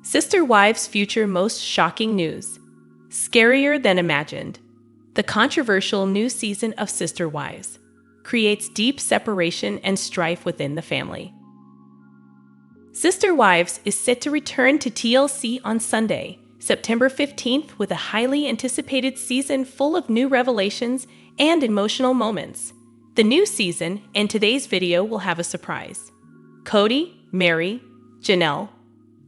Sister Wives' future most shocking news. Scarier than imagined. The controversial new season of Sister Wives creates deep separation and strife within the family. Sister Wives is set to return to TLC on Sunday, September 15th, with a highly anticipated season full of new revelations and emotional moments. The new season and today's video will have a surprise. Kody, Meri, Janelle,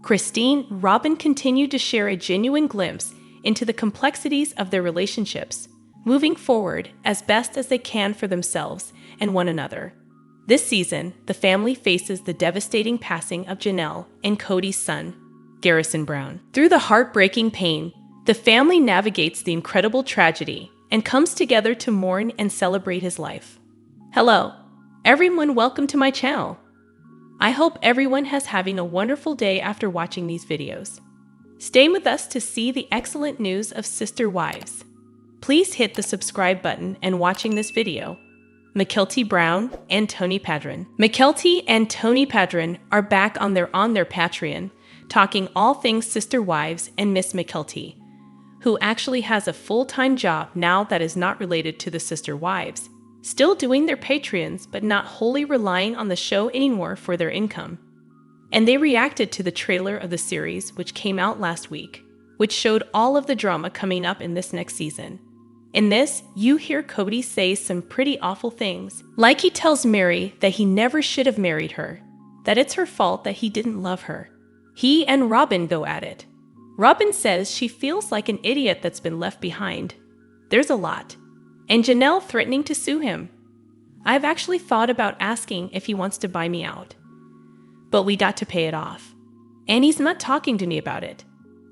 Christine, Robyn continue to share a genuine glimpse into the complexities of their relationships, moving forward as best as they can for themselves and one another. This season, the family faces the devastating passing of Janelle and Kody's son, Garrisons Brown. Through the heartbreaking pain, the family navigates the incredible tragedy and comes together to mourn and celebrate his life. Hello, everyone, welcome to my channel. I hope everyone has having a wonderful day after watching these videos. Stay with us to see the excellent news of Sister Wives. Please hit the subscribe button and watching this video. Kody Brown and Tony Padron. Kody and Tony Padron are back on their Patreon, talking all things Sister Wives and Miss Kody, who actually has a full-time job now that is not related to the Sister Wives, still doing their Patreons but not wholly relying on the show anymore for their income. And they reacted to the trailer of the series, which came out last week, which showed all of the drama coming up in this next season. In this, you hear Kody say some pretty awful things, like he tells Meri that he never should have married her, that it's her fault that he didn't love her. He and Robyn go at it. Robyn says she feels like an idiot that's been left behind. There's a lot. And Janelle threatening to sue him. I've actually thought about asking if he wants to buy me out. But we got to pay it off. And he's not talking to me about it.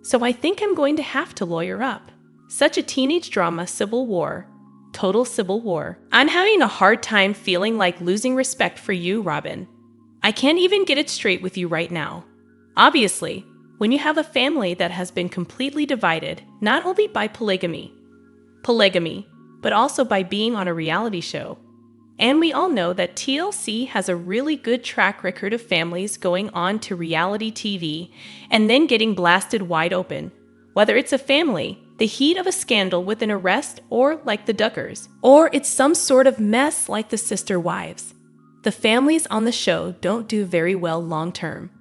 So I think I'm going to have to lawyer up. Such a teenage drama civil war. Total civil war. I'm having a hard time feeling like losing respect for you, Robyn. I can't even get it straight with you right now. Obviously, when you have a family that has been completely divided, not only by polygamy, but also by being on a reality show. And we all know that TLC has a really good track record of families going on to reality TV and then getting blasted wide open. Whether it's a family, the heat of a scandal with an arrest, or like the Duckers, or it's some sort of mess like the Sister Wives. The families on the show don't do very well long term.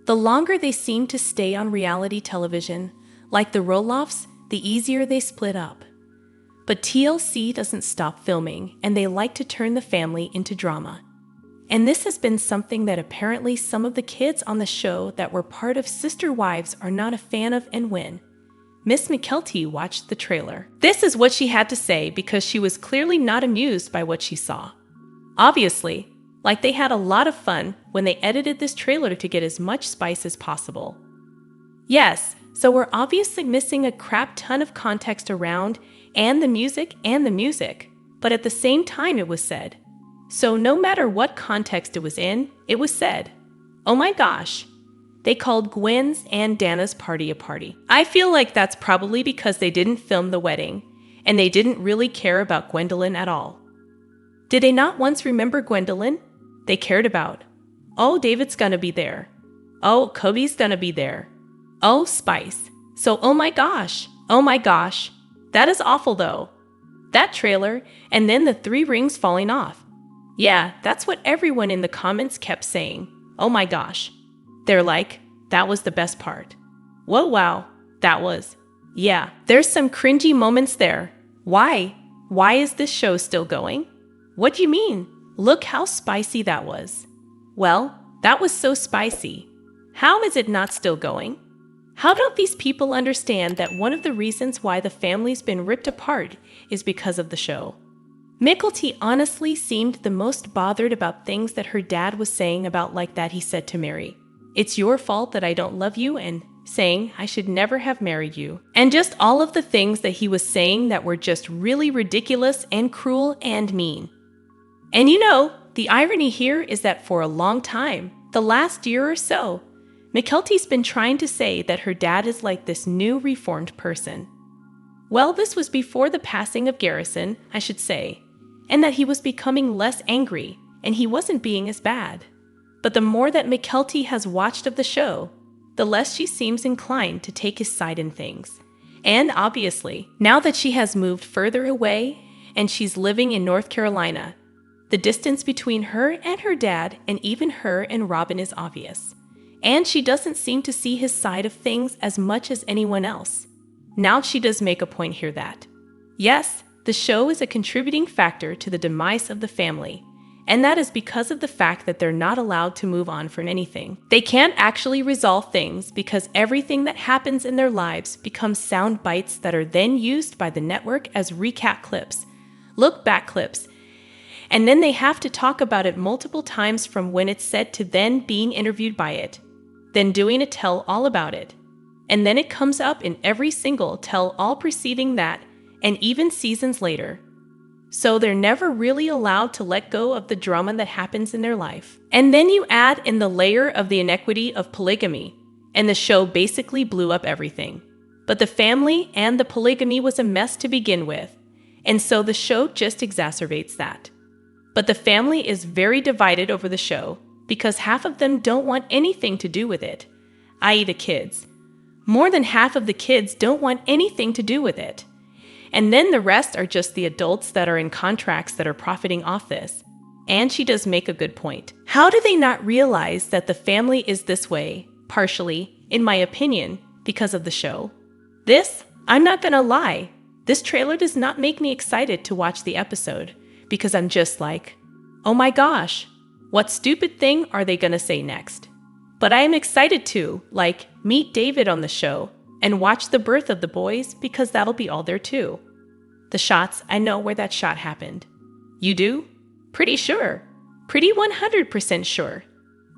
The longer they seem to stay on reality television, like the Roloffs, the easier they split up. But TLC doesn't stop filming, and they like to turn the family into drama. And this has been something that apparently some of the kids on the show that were part of Sister Wives are not a fan of. And when Miss Kody watched the trailer, this is what she had to say, because she was clearly not amused by what she saw. Obviously, like they had a lot of fun when they edited this trailer to get as much spice as possible. Yes, so we're obviously missing a crap ton of context around and the music, but at the same time it was said. So no matter what context it was in, it was said. Oh my gosh, they called Gwen's and Dana's party a party. I feel like that's probably because they didn't film the wedding, and they didn't really care about Gwendolyn at all. Did they not once remember Gwendolyn? They cared about, oh, David's gonna be there. Oh, Kody's gonna be there. Oh, Spice. So oh my gosh, that is awful though. That trailer, and then the 3 rings falling off. Yeah, that's what everyone in the comments kept saying. Oh my gosh. They're like, that was the best part. Whoa, wow, that was. Yeah, there's some cringy moments there. Why? Why is this show still going? What do you mean? Look how spicy that was. Well, that was so spicy. How is it not still going? How don't these people understand that one of the reasons why the family's been ripped apart is because of the show? Kody honestly seemed the most bothered about things that her dad was saying about, like that he said to Meri, "It's your fault that I don't love you," and saying, "I should never have married you." And just all of the things that he was saying that were just really ridiculous and cruel and mean. And you know, the irony here is that for a long time, the last year or so, Kody's been trying to say that her dad is like this new reformed person. Well, this was before the passing of Garrison, I should say, and that he was becoming less angry, and he wasn't being as bad. But the more that Kody has watched of the show, the less she seems inclined to take his side in things. And obviously, now that she has moved further away and she's living in North Carolina, the distance between her and her dad and even her and Robyn is obvious. And she doesn't seem to see his side of things as much as anyone else. Now she does make a point here that, yes, the show is a contributing factor to the demise of the family, and that is because of the fact that they're not allowed to move on from anything. They can't actually resolve things because everything that happens in their lives becomes sound bites that are then used by the network as recap clips, look back clips, and then they have to talk about it multiple times from when it's said to then being interviewed by it, then doing a tell-all about it. And then it comes up in every single tell-all preceding that, and even seasons later. So they're never really allowed to let go of the drama that happens in their life. And then you add in the layer of the inequity of polygamy, and the show basically blew up everything. But the family and the polygamy was a mess to begin with, and so the show just exacerbates that. But the family is very divided over the show because half of them don't want anything to do with it, i.e. the kids. More than half of the kids don't want anything to do with it. And then the rest are just the adults that are in contracts that are profiting off this. And she does make a good point. How do they not realize that the family is this way, partially, in my opinion, because of the show? This, I'm not gonna lie, this trailer does not make me excited to watch the episode because I'm just like, oh my gosh, what stupid thing are they gonna say next? But I am excited to, like, meet David on the show and watch the birth of the boys because that'll be all there too. The shots, I know where that shot happened. You do? Pretty sure. Pretty 100% sure.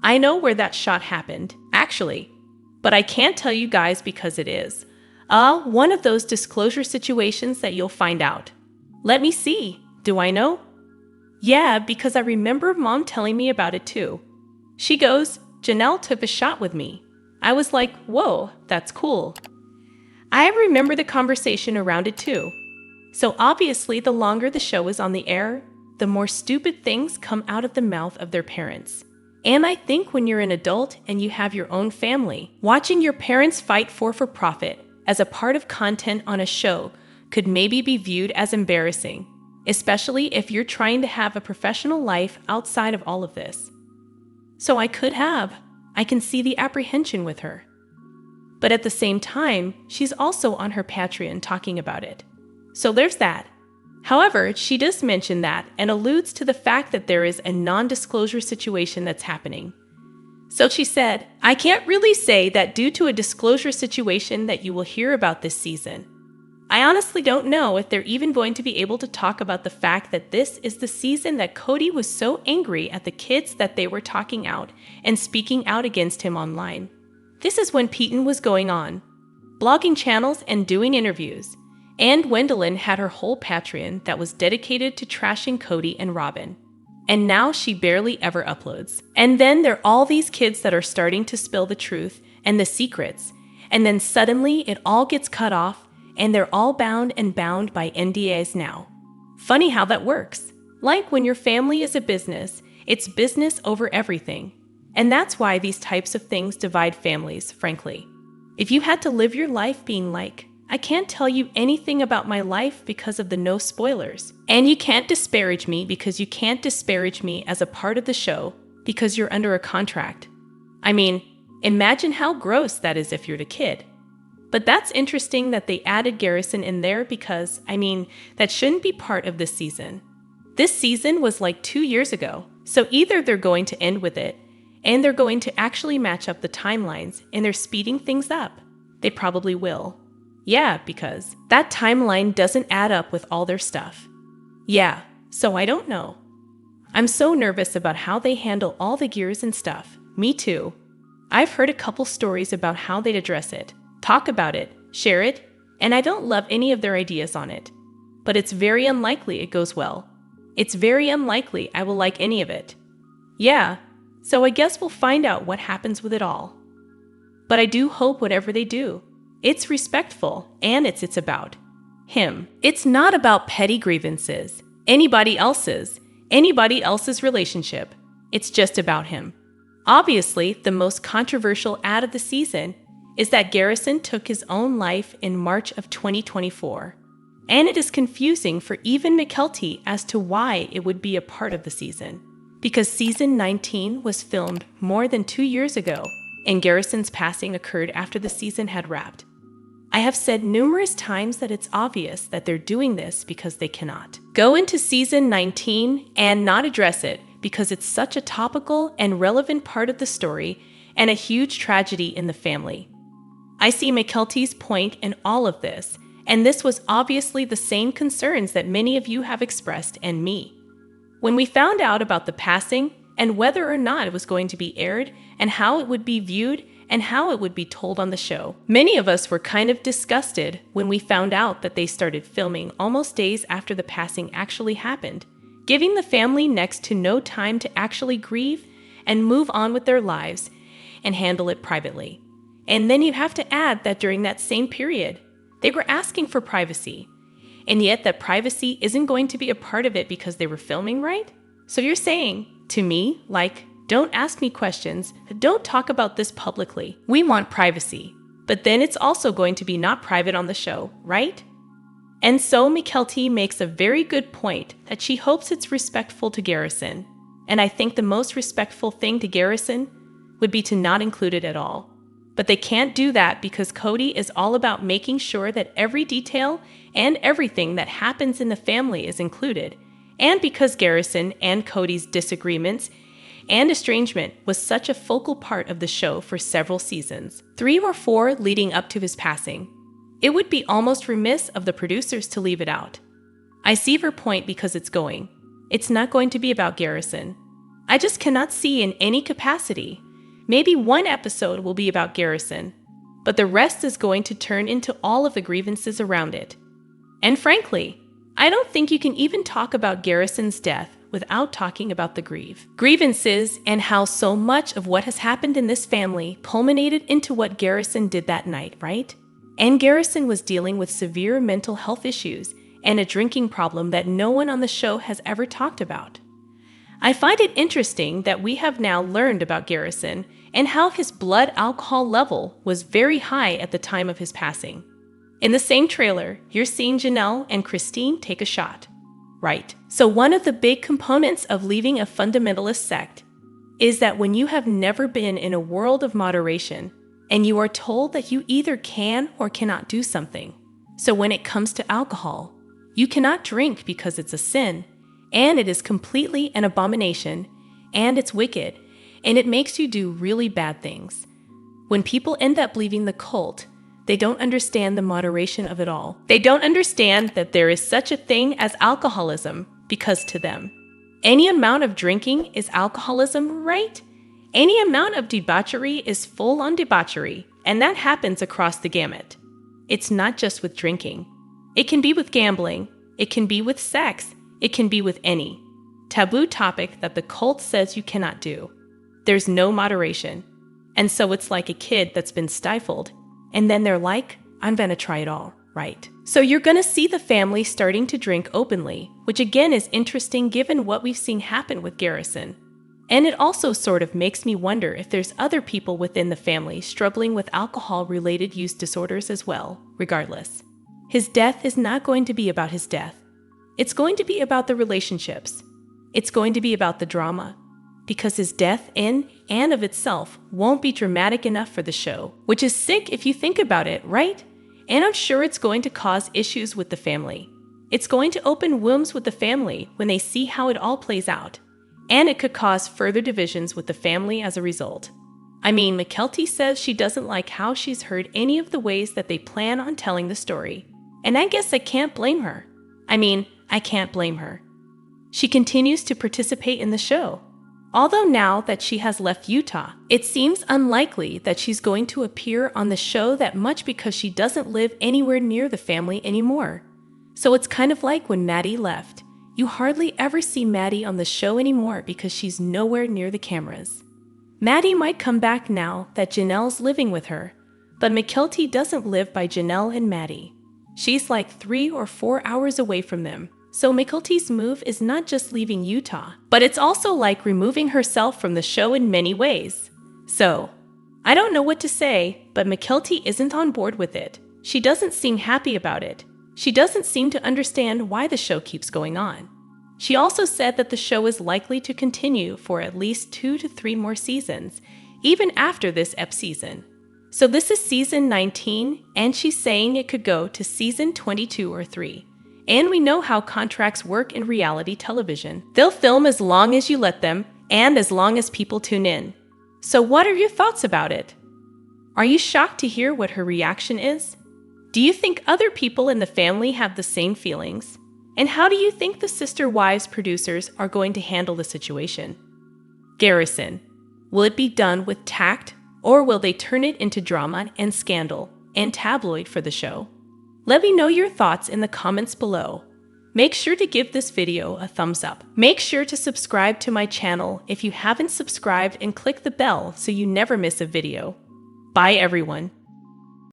I know where that shot happened, actually. But I can't tell you guys because it is. One of those disclosure situations that you'll find out. Let me see. Do I know? Yeah, because I remember Mom telling me about it too. She goes, Janelle took a shot with me. I was like, whoa, that's cool. I remember the conversation around it too. So obviously, the longer the show is on the air, the more stupid things come out of the mouth of their parents. And I think when you're an adult and you have your own family, watching your parents fight for profit as a part of content on a show could maybe be viewed as embarrassing, especially if you're trying to have a professional life outside of all of this. So I can see the apprehension with her. But at the same time, she's also on her Patreon talking about it. So there's that. However, she does mention that and alludes to the fact that there is a non-disclosure situation that's happening. So she said, I can't really say that due to a disclosure situation that you will hear about this season. I honestly don't know if they're even going to be able to talk about the fact that this is the season that Kody was so angry at the kids that they were talking out and speaking out against him online. This is when Peyton was going on, blogging channels and doing interviews. And Gwendolyn had her whole Patreon that was dedicated to trashing Kody and Robyn. And now she barely ever uploads. And then there are all these kids that are starting to spill the truth and the secrets. And then suddenly it all gets cut off and they're all bound by NDAs now. Funny how that works. Like when your family is a business, it's business over everything. And that's why these types of things divide families, frankly. If you had to live your life being like, I can't tell you anything about my life because of the no spoilers. And you can't disparage me because you can't disparage me as a part of the show because you're under a contract. I mean, imagine how gross that is if you're the kid. But that's interesting that they added Garrison in there because, I mean, that shouldn't be part of this season. This season was like 2 years ago, so either they're going to end with it, and they're going to actually match up the timelines, and they're speeding things up. They probably will. Yeah, because that timeline doesn't add up with all their stuff. Yeah, so I don't know. I'm so nervous about how they handle all the gears and stuff. Me too. I've heard a couple stories about how they'd address it, talk about it, share it, and I don't love any of their ideas on it. But it's very unlikely it goes well. It's very unlikely I will like any of it. Yeah, so I guess we'll find out what happens with it all. But I do hope whatever they do, it's respectful and it's about him. It's not about petty grievances, anybody else's relationship. It's just about him. Obviously, the most controversial ad of the season is that Garrison took his own life in March of 2024. And it is confusing for even Mykelti as to why it would be a part of the season. Because season 19 was filmed more than 2 years ago, and Garrison's passing occurred after the season had wrapped. I have said numerous times that it's obvious that they're doing this because they cannot go into season 19 and not address it because it's such a topical and relevant part of the story and a huge tragedy in the family. I see Mykelti's point in all of this, and this was obviously the same concerns that many of you have expressed and me. When we found out about the passing and whether or not it was going to be aired and how it would be viewed and how it would be told on the show, many of us were kind of disgusted when we found out that they started filming almost days after the passing actually happened, giving the family next to no time to actually grieve and move on with their lives and handle it privately. And then you have to add that during that same period, they were asking for privacy, and yet that privacy isn't going to be a part of it because they were filming, right? So you're saying to me, like, don't ask me questions, don't talk about this publicly. We want privacy, but then it's also going to be not private on the show, right? And so Mykelti makes a very good point that she hopes it's respectful to Garrison, and I think the most respectful thing to Garrison would be to not include it at all. But they can't do that because Kody is all about making sure that every detail and everything that happens in the family is included, and because Garrison and Kody's disagreements and estrangement was such a focal part of the show for several seasons, 3 or 4 leading up to his passing. It would be almost remiss of the producers to leave it out. I see her point because it's not going to be about Garrison. I just cannot see in any capacity. Maybe one episode will be about Garrison, but the rest is going to turn into all of the grievances around it. And frankly, I don't think you can even talk about Garrison's death without talking about the grievances and how so much of what has happened in this family culminated into what Garrison did that night, right? And Garrison was dealing with severe mental health issues and a drinking problem that no one on the show has ever talked about. I find it interesting that we have now learned about Garrison and how his blood alcohol level was very high at the time of his passing. In the same trailer, you're seeing Janelle and Christine take a shot. Right. So one of the big components of leaving a fundamentalist sect is that when you have never been in a world of moderation and you are told that you either can or cannot do something. So when it comes to alcohol, you cannot drink because it's a sin, and it is completely an abomination, and it's wicked, and it makes you do really bad things. When people end up leaving the cult, they don't understand the moderation of it all. They don't understand that there is such a thing as alcoholism, because to them, any amount of drinking is alcoholism, right? Any amount of debauchery is full-on debauchery, and that happens across the gamut. It's not just with drinking. It can be with gambling, it can be with sex, it can be with any taboo topic that the cult says you cannot do. There's no moderation. And so it's like a kid that's been stifled, and then they're like, I'm gonna try it all, right? So you're gonna see the family starting to drink openly, which again is interesting given what we've seen happen with Garrison. And it also sort of makes me wonder if there's other people within the family struggling with alcohol-related use disorders as well, regardless. His death is not going to be about his death. It's going to be about the relationships. It's going to be about the drama. Because his death in and of itself won't be dramatic enough for the show, which is sick if you think about it, right? And I'm sure it's going to cause issues with the family. It's going to open wounds with the family when they see how it all plays out. And it could cause further divisions with the family as a result. I mean, Mykelti says she doesn't like how she's heard any of the ways that they plan on telling the story. And I guess I can't blame her. I can't blame her. She continues to participate in the show. Although now that she has left Utah, it seems unlikely that she's going to appear on the show that much because she doesn't live anywhere near the family anymore. So it's kind of like when Maddie left. You hardly ever see Maddie on the show anymore because she's nowhere near the cameras. Maddie might come back now that Janelle's living with her, but Mykelti doesn't live by Janelle and Maddie. She's like 3 or 4 hours away from them, So Mykelti's move is not just leaving Utah, but it's also like removing herself from the show in many ways. So, I don't know what to say, but Mykelti isn't on board with it. She doesn't seem happy about it. She doesn't seem to understand why the show keeps going on. She also said that the show is likely to continue for at least 2 to 3 more seasons, even after this EP season. So this is season 19, and she's saying it could go to season 22 or 3. And we know how contracts work in reality television. They'll film as long as you let them, and as long as people tune in. So what are your thoughts about it? Are you shocked to hear what her reaction is? Do you think other people in the family have the same feelings? And how do you think the Sister Wives producers are going to handle the situation? Garrison, will it be done with tact, or will they turn it into drama and scandal and tabloid for the show? Let me know your thoughts in the comments below. Make sure to give this video a thumbs up. Make sure to subscribe to my channel if you haven't subscribed and click the bell so you never miss a video. Bye everyone.